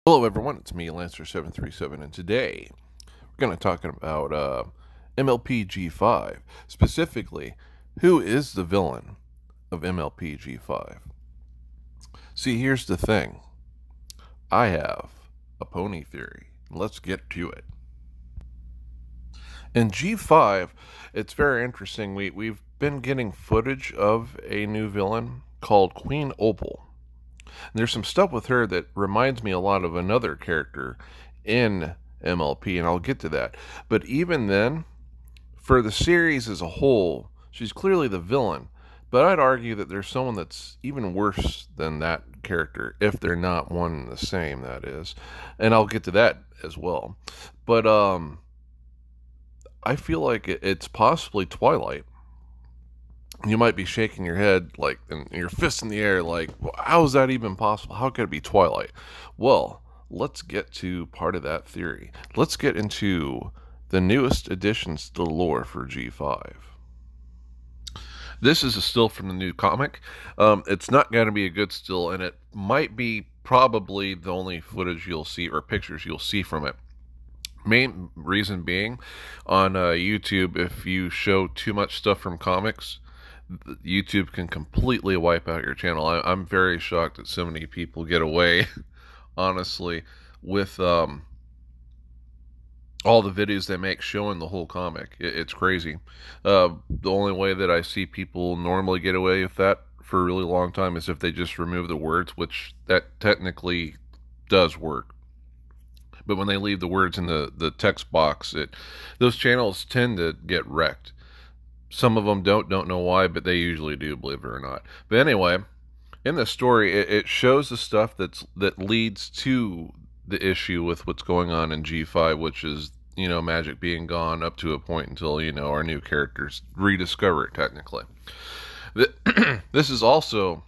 Hello everyone, it's me, Lancer737, and today we're going to talk about MLP-G5. Specifically, who is the villain of MLP-G5? See, here's the thing. I have a pony theory. Let's get to it. In G5, it's very interesting. We've been getting footage of a new villain called Queen Opal. And there's some stuff with her that reminds me a lot of another character in MLP, and I'll get to that. But even then, for the series as a whole, she's clearly the villain. But I'd argue that there's someone that's even worse than that character, if they're not one and the same, that is. And I'll get to that as well. But I feel like it's possibly Twilight. You might be shaking your head, like, and your fist in the air, like, how is that even possible? How could it be Twilight? Well, let's get to part of that theory. Let's get into the newest additions to the lore for G5. This is a still from the new comic. It's not going to be a good still, and it might be probably the only footage you'll see, or pictures you'll see from it. Main reason being, on YouTube, if you show too much stuff from comics, YouTube can completely wipe out your channel. I'm very shocked that so many people get away, honestly, with all the videos they make showing the whole comic. It's crazy. The only way that I see people normally get away with that for a really long time is if they just remove the words, which that technically does work. But when they leave the words in the text box, those channels tend to get wrecked. Some of them don't know why, but they usually do, believe it or not. But anyway, in the story, it shows the stuff that leads to the issue with what's going on in G5, which is, magic being gone up to a point until, our new characters rediscover it, technically. This is also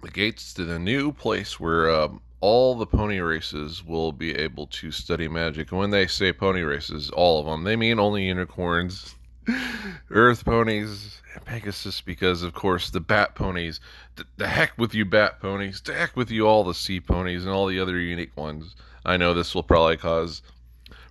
the gates to the new place where all the pony races will be able to study magic. And when they say pony races, all of them, they mean only unicorns, Earth ponies, and Pegasus, because of course the bat ponies, the heck with you bat ponies, the heck with you all the sea ponies and all the other unique ones. I know this will probably cause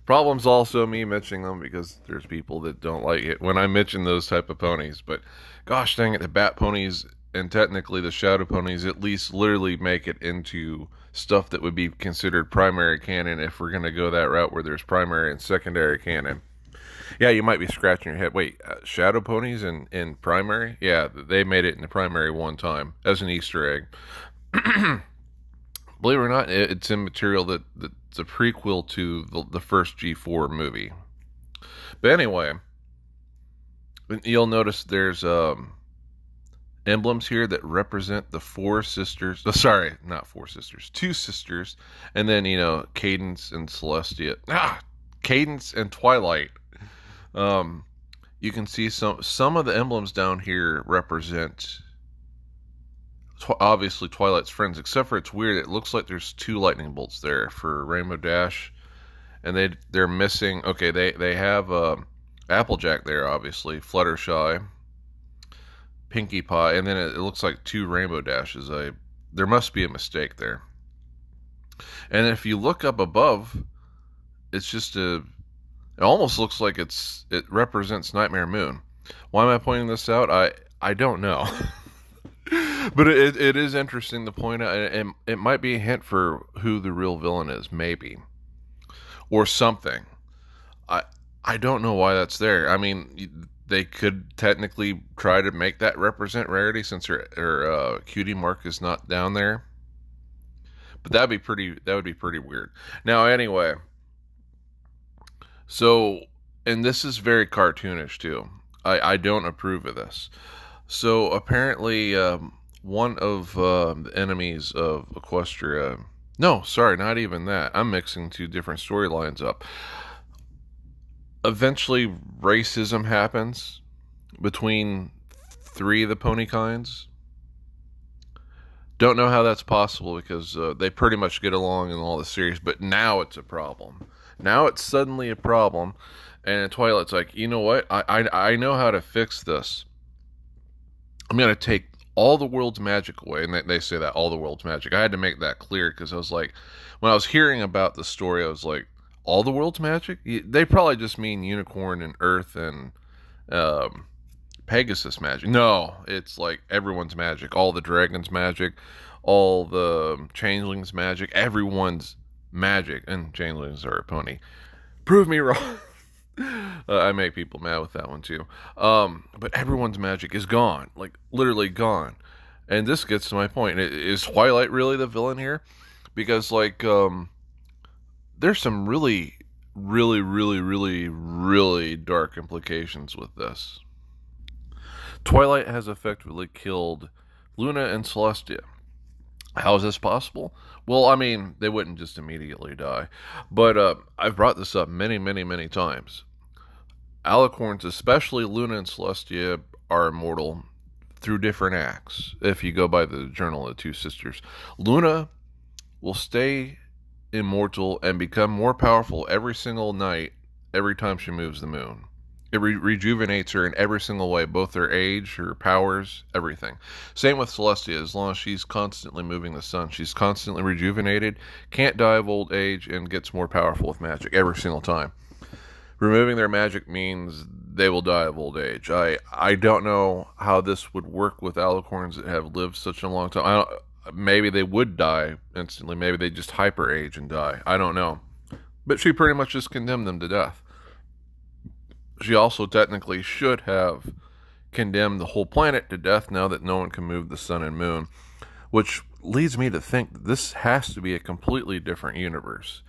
problems also, me mentioning them, because there's people that don't like it when I mention those type of ponies. But gosh dang it, the bat ponies and technically the shadow ponies at least literally make it into stuff that would be considered primary canon, if we're going to go that route where there's primary and secondary canon. Yeah, you might be scratching your head. Wait, shadow ponies in primary? Yeah, they made it in the primary one time as an Easter egg. Believe it or not, it's in material that's a prequel to the first G4 movie. But anyway, you'll notice there's emblems here that represent the four sisters. Oh, sorry, not four sisters, two sisters, and then Cadence and Celestia. Cadence and Twilight. You can see some of the emblems down here represent obviously Twilight's friends, except for it's weird. It looks like there's two lightning bolts there for Rainbow Dash, and they're missing. Okay, they have Applejack there, obviously, Fluttershy, Pinkie Pie, and then it looks like two Rainbow Dashes. There must be a mistake there. And if you look up above, it's just it almost looks like it represents Nightmare Moon. Why am I pointing this out? I don't know. But it is interesting to point out, and it might be a hint for who the real villain is, maybe. Or something. I don't know why that's there. I mean, they could technically try to make that represent Rarity, since her cutie mark is not down there. But that would be pretty weird. Now, anyway, so, and this is very cartoonish too. I don't approve of this. So apparently, one of the enemies of Equestria. No, sorry, not even that. I'm mixing two different storylines up. Eventually, racism happens between three of the pony kinds. Don't know how that's possible, because they pretty much get along in all the series, but now it's a problem. Now it's suddenly a problem, and Twilight's like, you know what? I know how to fix this. I'm going to take all the world's magic away. And they say that, all the world's magic. I had to make that clear because I was like, when I was hearing about the story, I was like, all the world's magic? They probably just mean unicorn and earth and um, Pegasus magic. No, it's like everyone's magic. All the dragons magic, all the changelings magic, everyone's magic. And changelings are a pony. Prove me wrong. I make people mad with that one too. But everyone's magic is gone, like literally gone. And this gets to my point. Is Twilight really the villain here? Because like there's some really, really, really, really, really dark implications with this. Twilight has effectively killed Luna and Celestia. How is this possible? Well, I mean, they wouldn't just immediately die. But I've brought this up many, many, many times. Alicorns, especially Luna and Celestia, are immortal through different acts. If you go by the Journal of the Two Sisters, Luna will stay immortal and become more powerful every single night, every time she moves the moon. It rejuvenates her in every single way, both her age, her powers, everything. Same with Celestia. As long as she's constantly moving the sun, she's constantly rejuvenated, can't die of old age, and gets more powerful with magic every single time. Removing their magic means they will die of old age. I don't know how this would work with alicorns that have lived such a long time. Maybe they would die instantly. Maybe they just hyper age and die. I don't know. But she pretty much just condemned them to death. She also technically should have condemned the whole planet to death now that no one can move the sun and moon, which leads me to think that this has to be a completely different universe.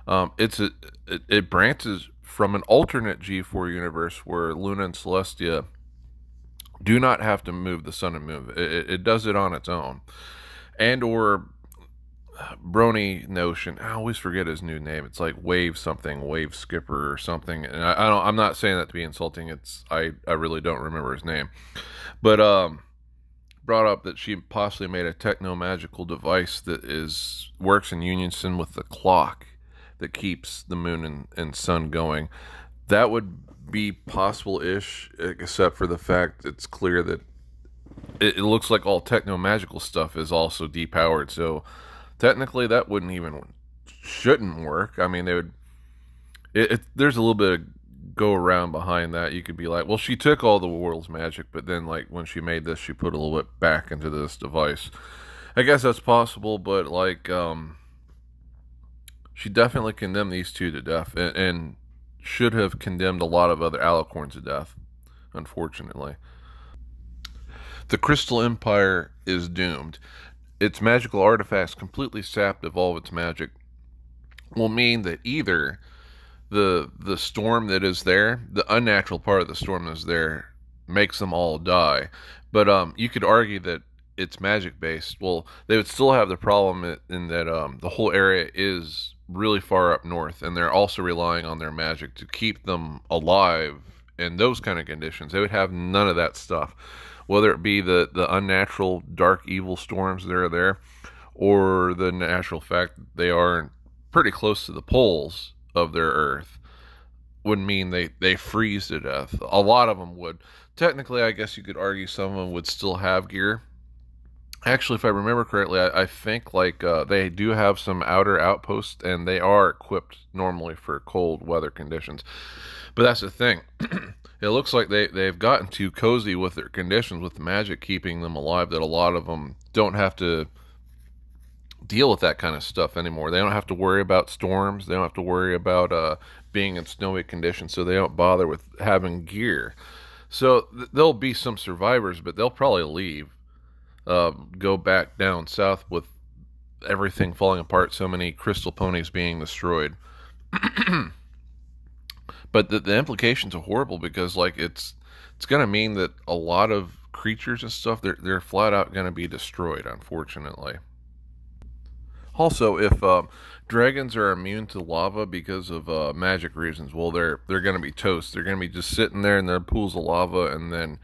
It branches from an alternate G4 universe where Luna and Celestia do not have to move the sun and moon. It does it on its own. And or Brony Notion, I always forget his new name. It's like Wave something, Wave Skipper or something. And I'm not saying that to be insulting. I really don't remember his name. But brought up that she possibly made a techno-magical device that works in unison with the clock that keeps the moon and sun going. That would be possible-ish, except for the fact it's clear that it looks like all techno-magical stuff is also depowered. So technically, that shouldn't work. I mean, they would. There's a little bit of go around behind that. You could be like, well, she took all the world's magic, but then, like, when she made this, she put a little bit back into this device. I guess that's possible, but like, she definitely condemned these two to death, and should have condemned a lot of other alicorns to death. Unfortunately, the Crystal Empire is doomed. Its magical artifacts, completely sapped of all of its magic, will mean that either the storm that is there, the unnatural part of the storm that is there, makes them all die. But you could argue that it's magic based. Well, they would still have the problem in that the whole area is really far up north, and they're also relying on their magic to keep them alive in those kind of conditions. They would have none of that stuff. Whether it be the unnatural, dark, evil storms that are there, or the natural fact that they are pretty close to the poles of their Earth, would mean they freeze to death. A lot of them would. Technically, I guess you could argue some of them would still have gear. Actually, if I remember correctly, I think like they do have some outer outposts, and they are equipped normally for cold weather conditions. But that's the thing. It looks like they've gotten too cozy with their conditions, with the magic keeping them alive, that a lot of them don't have to deal with that kind of stuff anymore. They don't have to worry about storms. They don't have to worry about being in snowy conditions, so they don't bother with having gear. So there'll be some survivors, but they'll probably leave, go back down south with everything falling apart, so many crystal ponies being destroyed. But the implications are horrible, because like it's going to mean that a lot of creatures and stuff, they're flat out going to be destroyed, unfortunately. Also, if dragons are immune to lava because of magic reasons, well, they're going to be toast. They're going to be just sitting there in their pools of lava, and then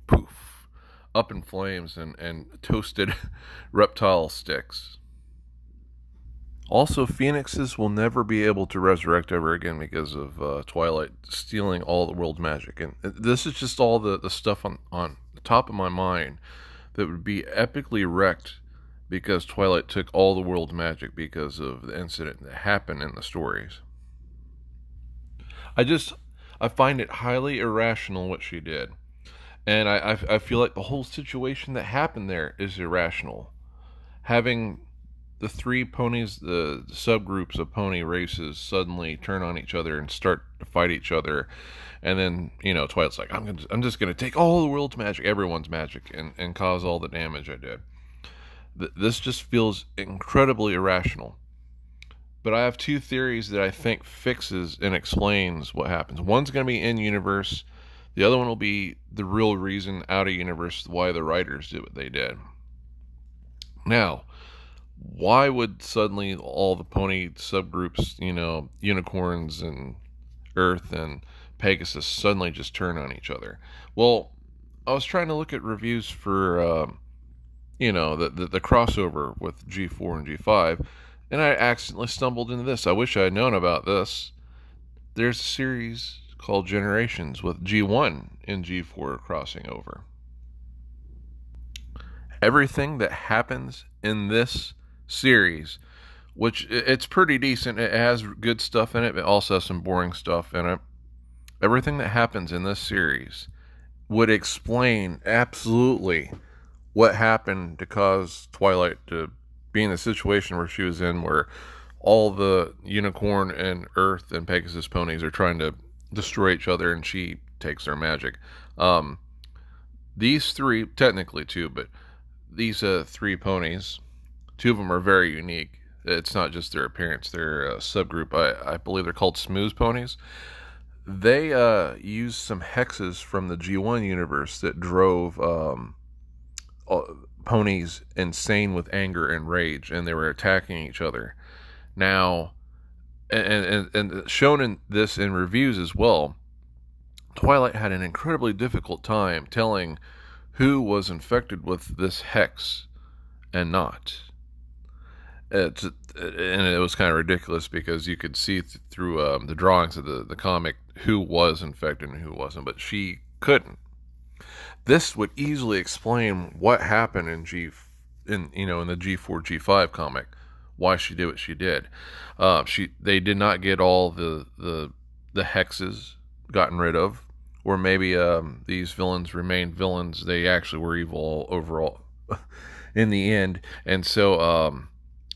poof, up in flames and toasted reptile sticks. Also, phoenixes will never be able to resurrect ever again because of Twilight stealing all the world's magic. And this is just all the stuff on the top of my mind that would be epically wrecked because Twilight took all the world's magic because of the incident that happened in the stories. I find it highly irrational what she did. And I feel like the whole situation that happened there is irrational. Having the three ponies, the subgroups of pony races, suddenly turn on each other and start to fight each other, and then Twilight's like, I'm just gonna take all the world's magic, everyone's magic, and cause all the damage I did. This just feels incredibly irrational. But I have two theories that I think fixes and explains what happens. One's gonna be in universe. The other one will be the real reason out of universe why the writers did what they did. Now, why would suddenly all the pony subgroups, unicorns and Earth and Pegasus, suddenly just turn on each other? Well, I was trying to look at reviews for, the crossover with G4 and G5, and I accidentally stumbled into this. I wish I had known about this. There's a series called Generations with G1 and G4 crossing over. Everything that happens in this series, which it's pretty decent, it has good stuff in it, it also has some boring stuff in it. Everything that happens in this series would explain absolutely what happened to cause Twilight to be in the situation where she was in, where all the unicorn and Earth and Pegasus ponies are trying to destroy each other, and she takes their magic. These three, technically two, but these three ponies, two of them are very unique. It's not just their appearance, they're a subgroup. I believe they're called smooth ponies. They used some hexes from the G1 universe that drove ponies insane with anger and rage, and they were attacking each other. Now, and shown in this in reviews as well, Twilight had an incredibly difficult time telling who was infected with this hex and not. And it was kind of ridiculous because you could see through the drawings of the comic who was infected and who wasn't, but she couldn't. This would easily explain what happened in the G4 G5 comic, why she did what she did. They did not get all the hexes gotten rid of, or maybe these villains remained villains. They actually were evil overall in the end, and so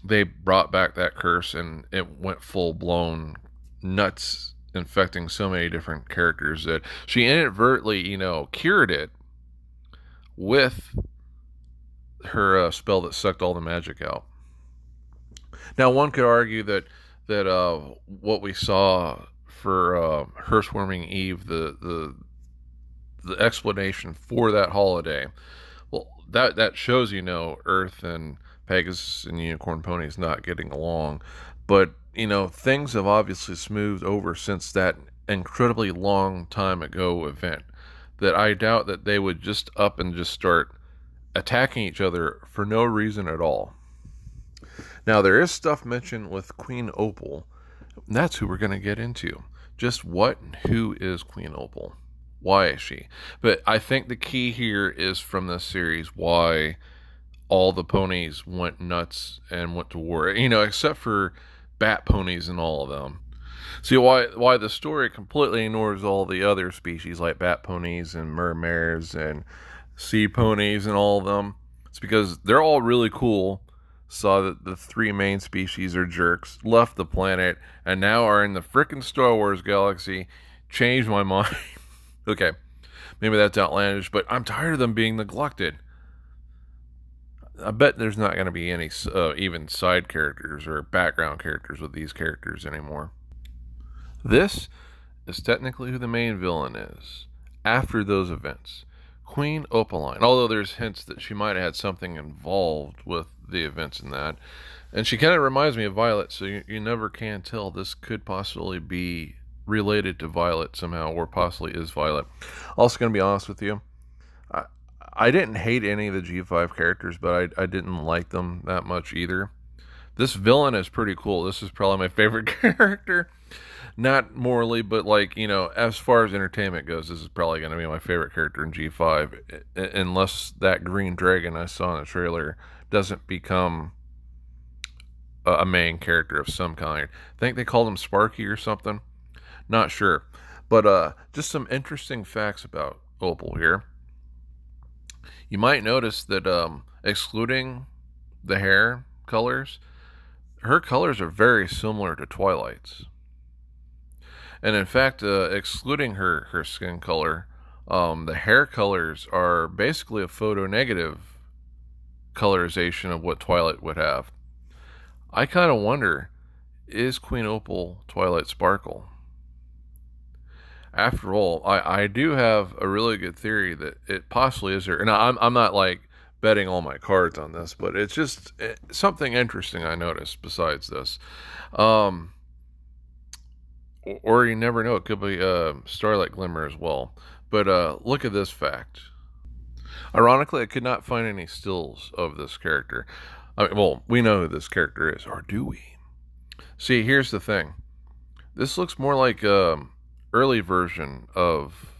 they brought back that curse, and it went full blown nuts, infecting so many different characters that she inadvertently, cured it with her spell that sucked all the magic out. Now, one could argue that what we saw for her swarming Eve, the explanation for that holiday, well, that shows Earth and Pegasus and Unicorn Ponies not getting along, but things have obviously smoothed over since that incredibly long time ago event, that I doubt that they would just up and just start attacking each other for no reason at all. Now, there is stuff mentioned with Queen Opal, and that's who we're going to get into. Just what and who is Queen Opal? Why is she? But I think the key here is from this series why all the ponies went nuts and went to war, except for bat ponies and all of them. See, why the story completely ignores all the other species like bat ponies and mermares and sea ponies and all of them. It's because they're all really cool, saw that the three main species are jerks, left the planet, and now are in the frickin' Star Wars galaxy. Changed my mind. Okay, maybe that's outlandish, but I'm tired of them being neglected. I bet there's not going to be any even side characters or background characters with these characters anymore. This is technically who the main villain is after those events. Queen Opaline, although there's hints that she might have had something involved with the events in that. And she kind of reminds me of Violet, so you never can tell. This could possibly be related to Violet somehow, or possibly is Violet. Also, going to be honest with you, I didn't hate any of the G5 characters, but I didn't like them that much either. This villain is pretty cool. This is probably my favorite character. Not morally, but like, as far as entertainment goes, this is probably going to be my favorite character in G5, unless that green dragon I saw in the trailer doesn't become a main character of some kind. I think they called him Sparky or something. Not sure. But just some interesting facts about Opal here. You might notice that excluding the hair colors, her colors are very similar to Twilight's. And in fact, excluding her skin color, the hair colors are basically a photo negative colorization of what Twilight would have. I kind of wonder, is Queen Opal Twilight Sparkle? After all, I do have a really good theory that it possibly is her. And I'm not like betting all my cards on this, but it's just something interesting I noticed besides this. Um, or you never know, it could be Starlight Glimmer as well. But look at this fact. Ironically, I could not find any stills of this character. I mean, well, we know who this character is, or do we? See, here's the thing. This looks more like early version of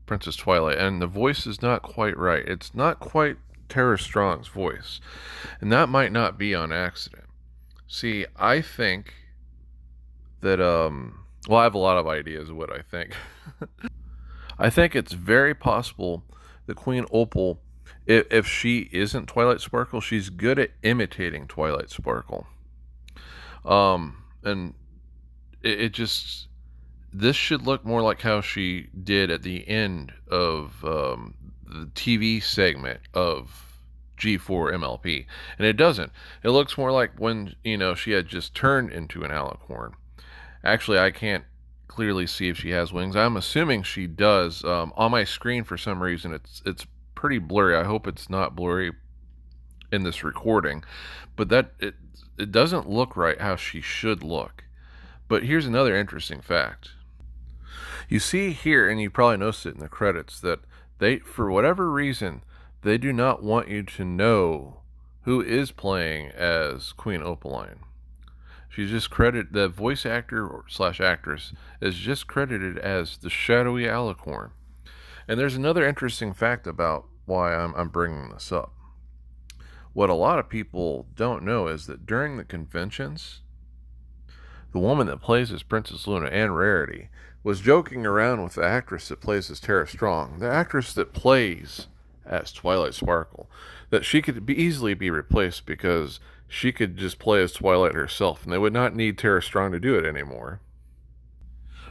Princess Twilight, and the voice is not quite right. It's not quite Tara Strong's voice, and that might not be on accident. See, I think that well, I have a lot of ideas of what I think. I think it's very possible that Queen Opal, if she isn't Twilight Sparkle, she's good at imitating Twilight Sparkle. And it just, this should look more like how she did at the end of the TV segment of G4 MLP. And it doesn't. It looks more like when, she had just turned into an Alicorn. Actually, I can't clearly see if she has wings. I'm assuming she does. On my screen, for some reason, it's pretty blurry. I hope it's not blurry in this recording, but it doesn't look right how she should look. But here's another interesting fact. You see here, and you probably noticed it in the credits, that they, for whatever reason, they do not want you to know who is playing as Queen Opaline. She's just credited, the voice actor slash actress is just credited as the shadowy Alicorn. And there's another interesting fact about why I'm bringing this up. What a lot of people don't know is that during the conventions, the woman that plays as Princess Luna and Rarity was joking around with the actress that plays as Tara Strong, the actress that plays as Twilight Sparkle, that she could easily be replaced because she could just play as Twilight herself, and they would not need Tara Strong to do it anymore.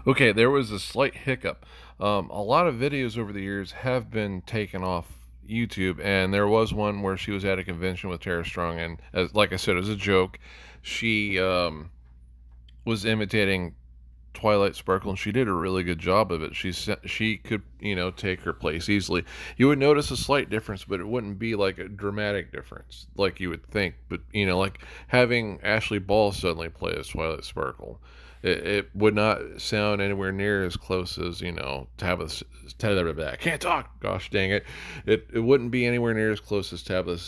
Okay, there was a slight hiccup. A lot of videos over the years have been taken off YouTube, and there was one where she was at a convention with Tara Strong, and like I said, as a joke, she was imitating Twilight Sparkle, and she did a really good job of it. She could, take her place easily. You would notice a slight difference, but it wouldn't be like a dramatic difference like you would think. But, like having Ashley Ball suddenly play as Twilight Sparkle, it would not sound anywhere near as close as, Tabitha, I can't talk, gosh dang it. It wouldn't be anywhere near as close as Tabitha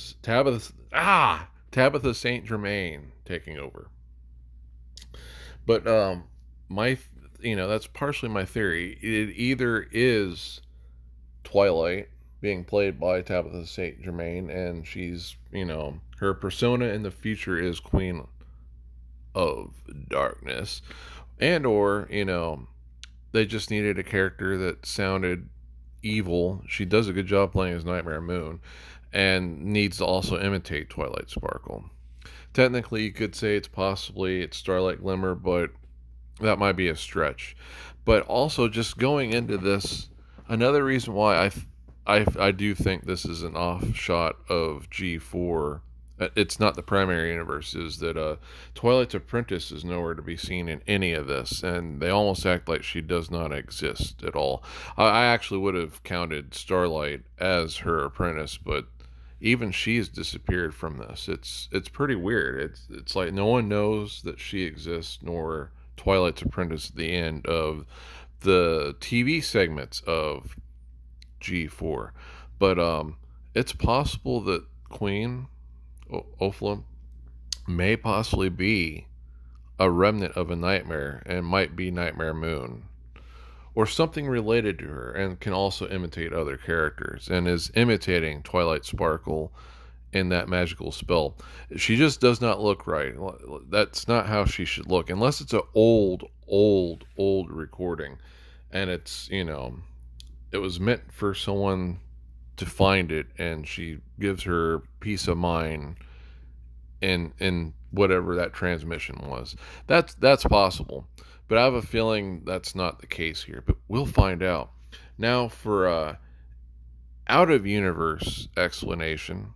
St. Germain taking over. But, that's partially my theory. It either is Twilight being played by Tabitha St. Germain, and she's, her persona in the future is Queen of Darkness, and or, they just needed a character that sounded evil. She does a good job playing as Nightmare Moon, and needs to also imitate Twilight Sparkle. Technically, you could say it's Starlight Glimmer, but that might be a stretch. But also, just going into this, another reason why I do think this is an offshot of G4, it's not the primary universe, is that Twilight's apprentice is nowhere to be seen in any of this, and they almost act like she does not exist at all. I actually would have counted Starlight as her apprentice, but even she's disappeared from this. It's pretty weird. It's like no one knows that she exists, nor Twilight's apprentice at the end of the TV segments of G4. But it's possible that Queen Opal may possibly be a remnant of a nightmare and might be Nightmare Moon or something related to her, and can also imitate other characters and is imitating Twilight Sparkle in that magical spell. She just does not look right. That's not how she should look, unless it's an old recording, and it's, it was meant for someone to find it, and she gives her peace of mind in whatever that transmission was. That's possible, but I have a feeling that's not the case here. But we'll find out. Now for out of universe explanation.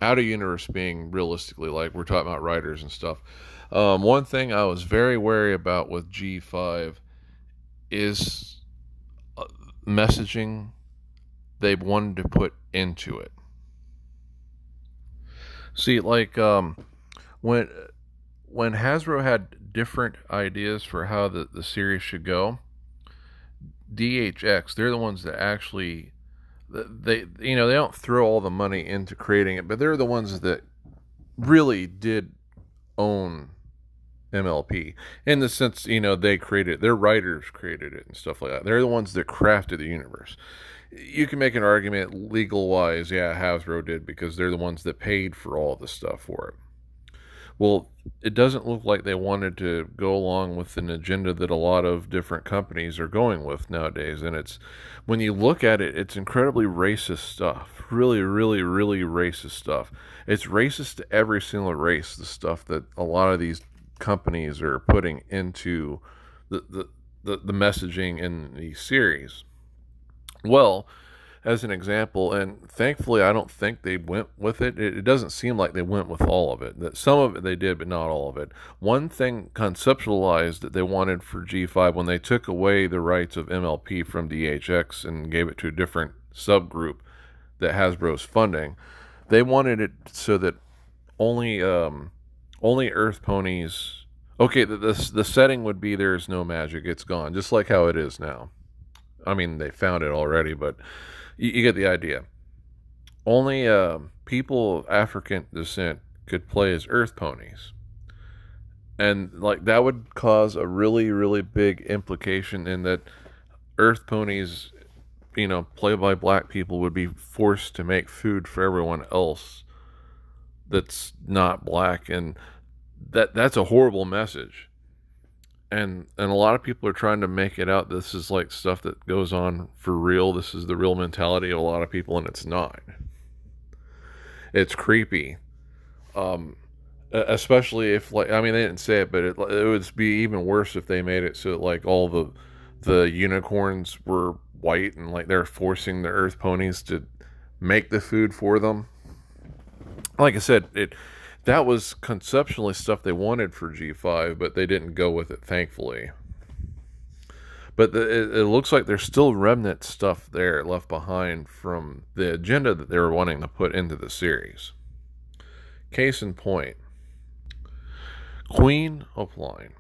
Out of universe being realistically, like we're talking about writers and stuff. One thing I was very wary about with G5 is messaging they wanted to put into it. See, like when Hasbro had different ideas for how the series should go, DHX, they're the ones that actually they don't throw all the money into creating it, but they're the ones that really did own MLP in the sense, they created it. Their writers created it and stuff like that. They're the ones that crafted the universe. You can make an argument legal wise, yeah, Hasbro did, because they're the ones that paid for all the stuff for it. Well, it doesn't look like they wanted to go along with an agenda that a lot of different companies are going with nowadays. And it's, when you look at it, it's incredibly racist stuff. Really, really, really racist stuff. It's racist to every single race, the stuff that a lot of these companies are putting into the messaging in the series. Well, as an example, and thankfully I don't think they went with it. It doesn't seem like they went with all of it. That some of it they did, but not all of it. One thing conceptualized that they wanted for G5 when they took away the rights of MLP from DHX and gave it to a different subgroup that Hasbro's funding, they wanted it so that only Earth ponies. Okay, the setting would be there's no magic, it's gone, just like how it is now. I mean, they found it already, but you get the idea. Only people of African descent could play as Earth ponies. And like that would cause a really, really big implication in that Earth ponies, played by black people, would be forced to make food for everyone else that's not black. And that's a horrible message. And a lot of people are trying to make it out this is like stuff that goes on for real. This is the real mentality of a lot of people, and it's not. It's creepy. Especially if, like, I mean, they didn't say it, but it would be even worse if they made it so that, like, all the unicorns were white and, like, they're forcing the Earth ponies to make the food for them. Like I said, that was conceptually stuff they wanted for G5, but they didn't go with it, thankfully. But it looks like there's still remnant stuff there left behind from the agenda that they were wanting to put into the series. Case in point, Queen of Line.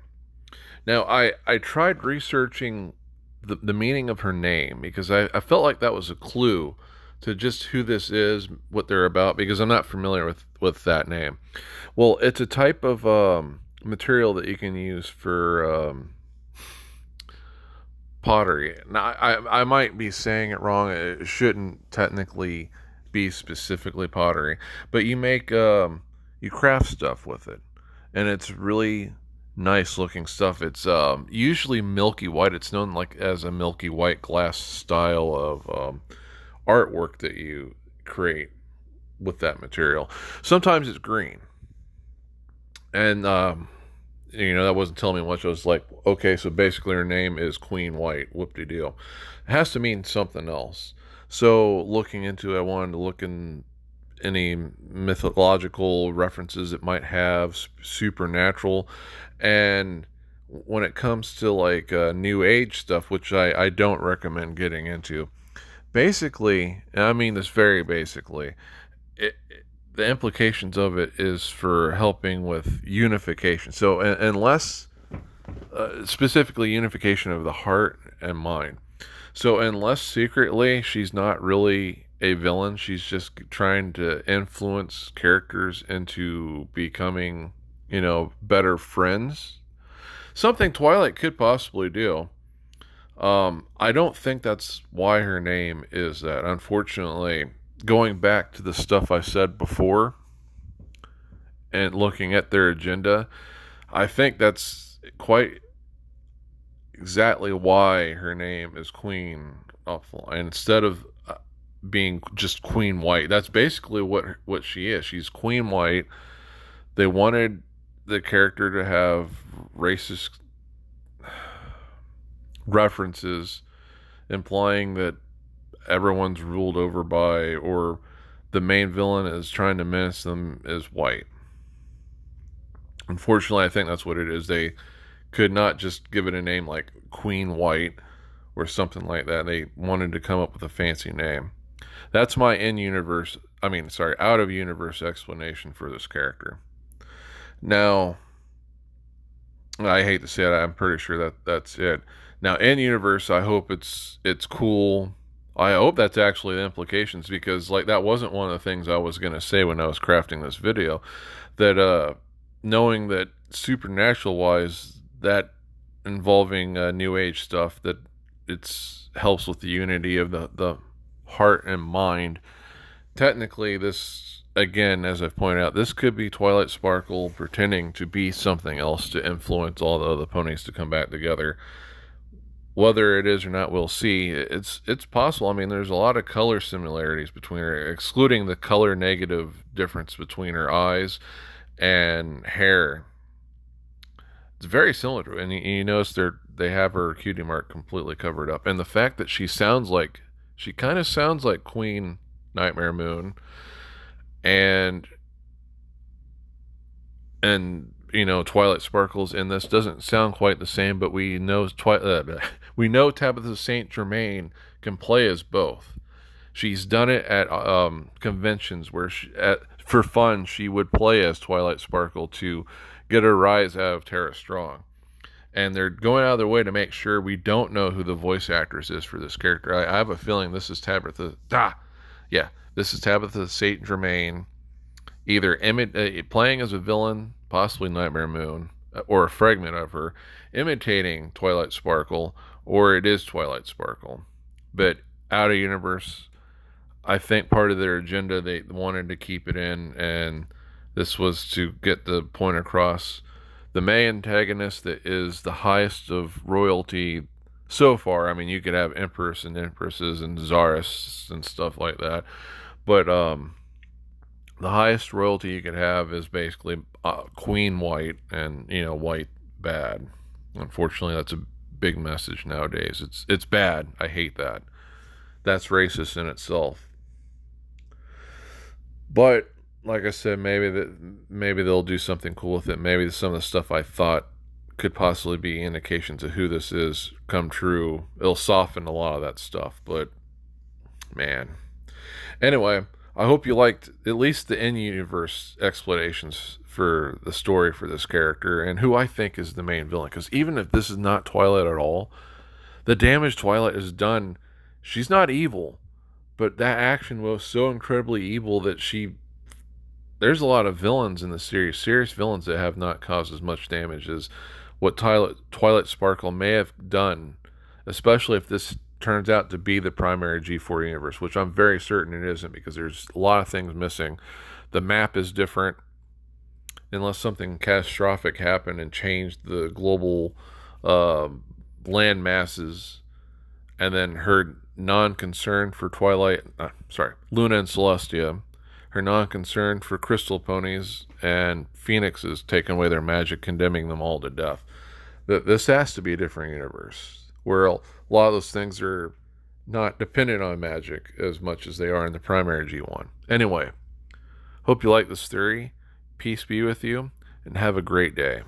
Now, I tried researching the meaning of her name because I felt like that was a clue to just who this is, what they're about, because I'm not familiar with that name. Well, it's a type of material that you can use for pottery. Now, I might be saying it wrong. It shouldn't technically be specifically pottery, but you make you craft stuff with it, and it's really nice looking stuff. It's usually milky white. It's known like as a milky white glass style of artwork that you create with that material. Sometimes it's green, and that wasn't telling me much. I was like, okay, so basically her name is Queen White. Whoop-de-doo. It has to mean something else. So looking into it, I wanted to look in any mythological references it might have, supernatural, and when it comes to like new age stuff, which I don't recommend getting into. Basically, and I mean this very basically, the implications of it is for helping with unification. So unless, specifically unification of the heart and mind. So unless secretly she's not really a villain, she's just trying to influence characters into becoming, better friends. Something Twilight could possibly do. I don't think that's why her name is that. Unfortunately, going back to the stuff I said before and looking at their agenda, I think that's quite exactly why her name is Queen Awful. And instead of being just Queen White, that's basically what she is. She's Queen White. They wanted the character to have racist references implying that everyone's ruled over by, or the main villain is trying to menace them, is white. Unfortunately, I think that's what it is. They could not just give it a name like Queen White or something like that. They wanted to come up with a fancy name. That's my out of universe explanation for this character. Now, I hate to say it, I'm pretty sure that's it. Now, in universe, I hope it's cool. I hope that's actually the implications, because like that wasn't one of the things I was gonna say when I was crafting this video. That knowing that supernatural wise, that involving new age stuff, that it's helps with the unity of the heart and mind. Technically, this, again, as I've pointed out, this could be Twilight Sparkle pretending to be something else to influence all the other ponies to come back together. Whether it is or not, we'll see. It's possible. I mean, there's a lot of color similarities between her, excluding the color negative difference between her eyes and hair. It's very similar to it. And you notice they have her cutie mark completely covered up. And the fact that she kind of sounds like Queen Nightmare Moon. And Twilight Sparkles in this doesn't sound quite the same, but we know Tabitha St. Germain can play as both. She's done it at conventions where for fun she would play as Twilight Sparkle to get a rise out of Tara Strong. And they're going out of their way to make sure we don't know who the voice actress is for this character. I have a feeling this is Tabitha. This is Tabitha St. Germain, either playing as a villain, possibly Nightmare Moon, or a fragment of her, imitating Twilight Sparkle, or it is Twilight Sparkle. But out of universe, I think part of their agenda, they wanted to keep it in, and this was to get the point across. The main antagonist that is the highest of royalty so far. I mean, you could have empress and empresses and czaress and stuff like that, but the highest royalty you could have is basically Queen White, and white bad. Unfortunately, that's a big message nowadays. It's bad. I hate that. That's racist in itself. But like I said, maybe they'll do something cool with it. Maybe some of the stuff I thought could possibly be indications of who this is come true. It'll soften a lot of that stuff. But man, anyway, I hope you liked at least the in-universe explanations for the story for this character and who I think is the main villain. Because even if this is not Twilight at all, the damage Twilight has done, she's not evil, but that action was so incredibly evil that there's a lot of villains in the series, serious villains that have not caused as much damage as what Twilight Sparkle may have done, especially if this turns out to be the primary G4 universe, which I'm very certain it isn't, because there's a lot of things missing. The map is different, unless something catastrophic happened and changed the global land masses, and then her non-concern for Luna and Celestia, her non-concern for crystal ponies and phoenixes, taking away their magic, condemning them all to death. This has to be a different universe, where a lot of those things are not dependent on magic as much as they are in the primary G1. Anyway, hope you like this theory. Peace be with you, and have a great day.